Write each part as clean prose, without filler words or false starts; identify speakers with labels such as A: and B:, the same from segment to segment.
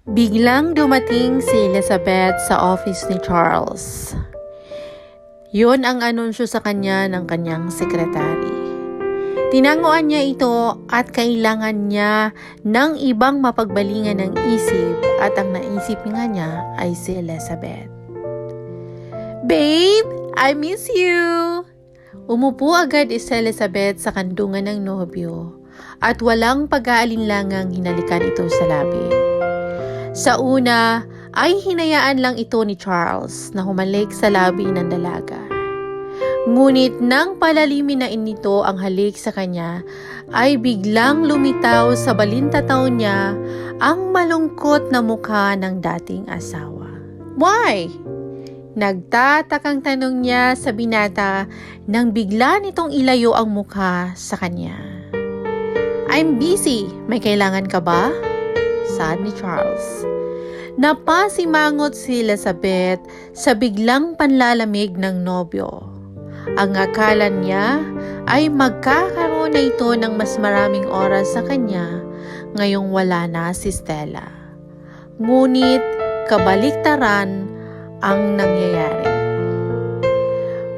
A: Biglang dumating si Elizabeth sa office ni Charles. Yun ang anunsyo sa kanya ng kanyang sekretary. Tinanguan niya ito at kailangan niya ng ibang mapagbalingan ng isip at ang naisip nga niya ay si Elizabeth. "Babe, I miss you!" Umupo agad si Elizabeth sa kandungan ng nobyo at walang pag-aalinlangang hinalikan ito sa labi. Sa una ay hinayaan lang ito ni Charles na humalik sa labi ng dalaga. Ngunit nang palalimin na nito ang halik sa kanya, ay biglang lumitaw sa balintataw niya ang malungkot na mukha ng dating asawa. "Why?" Nagtatakang tanong niya sa binata nang bigla nitong ilayo ang mukha sa kanya. "I'm busy. May kailangan ka ba?" Saad ni Charles. Napasimangot si Elizabeth sa biglang panlalamig ng nobyo. Ang akala niya ay magkakaroon na ito ng mas maraming oras sa kanya ngayong wala na si Stella. Ngunit kabaliktaran ang nangyayari.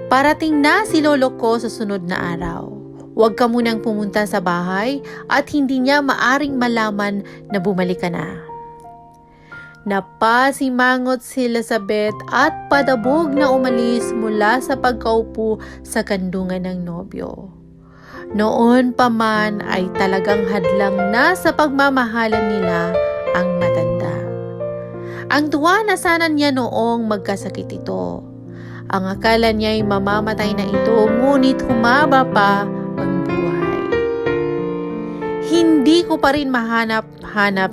A: Parating na si lolo ko sa sunod na araw. Huwag ka munang pumunta sa bahay at hindi niya maaring malaman na bumalik ka na. Napasimangot si Elizabeth at padabog na umalis mula sa pagkaupo sa kandungan ng nobyo. Noon pa man ay talagang hadlang na sa pagmamahalan nila ang matanda. Ang tuwa na sana niya noong magkasakit ito. Ang akala niya ay mamamatay na ito, ngunit humaba pa ang buhay. Hindi ko pa rin mahanap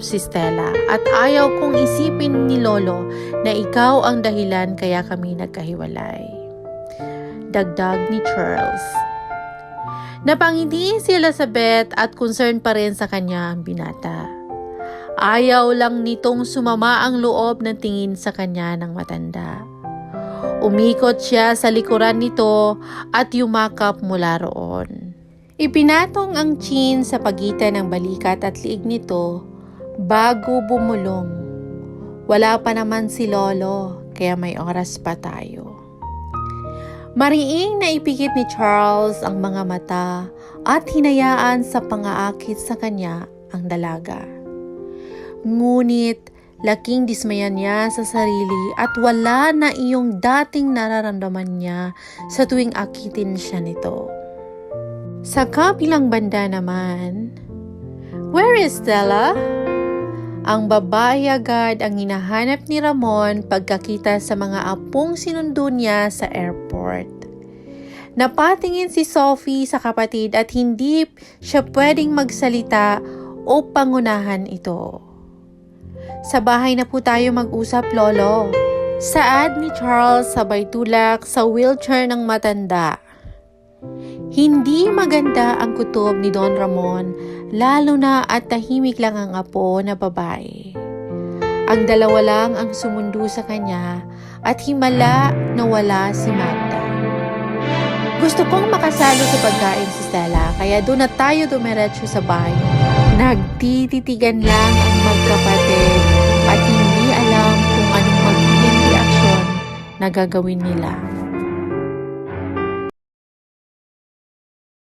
A: si Stella at ayaw kong isipin ni Lolo na ikaw ang dahilan kaya kami nagkahiwalay. Dagdag ni Charles. Napangiti si Elizabeth at concern pa rin sa kanya ang binata. Ayaw lang nitong sumama ang loob ng tingin sa kanya ng matanda. Umikot siya sa likuran nito at yumakap mula roon. Ipinatong ang chin sa pagitan ng balikat at liig nito bago bumulong. Wala pa naman si Lolo, kaya may oras pa tayo. Mariing na ipikit ni Charles ang mga mata at hinayaan sa pangaakit sa kanya ang dalaga. Ngunit laking dismaya niya sa sarili at wala na iyong dating nararamdaman niya sa tuwing akitin siya nito. Sa kabilang banda naman, "Where is Stella?" Ang babae agad ang hinahanap ni Ramon pagkakita sa mga apong sinundo niya sa airport. Napatingin si Sophie sa kapatid at hindi siya pwedeng magsalita o pangunahan ito. "Sa bahay na po tayo mag-usap, Lolo." Saad ni Charles sabay tulak sa wheelchair ng matanda. Hindi maganda ang kutob ni Don Ramon, lalo na at tahimik lang ang apo na babae. Ang dalawa lang ang sumundo sa kanya at himala na wala si Magda. "Gusto kong makasalo sa pagkain si Stella, kaya doon na tayo dumiretso sa bahay." Nagtititigan lang ang magkapatid at hindi alam kung anong magiging reaksyon na gagawin nila.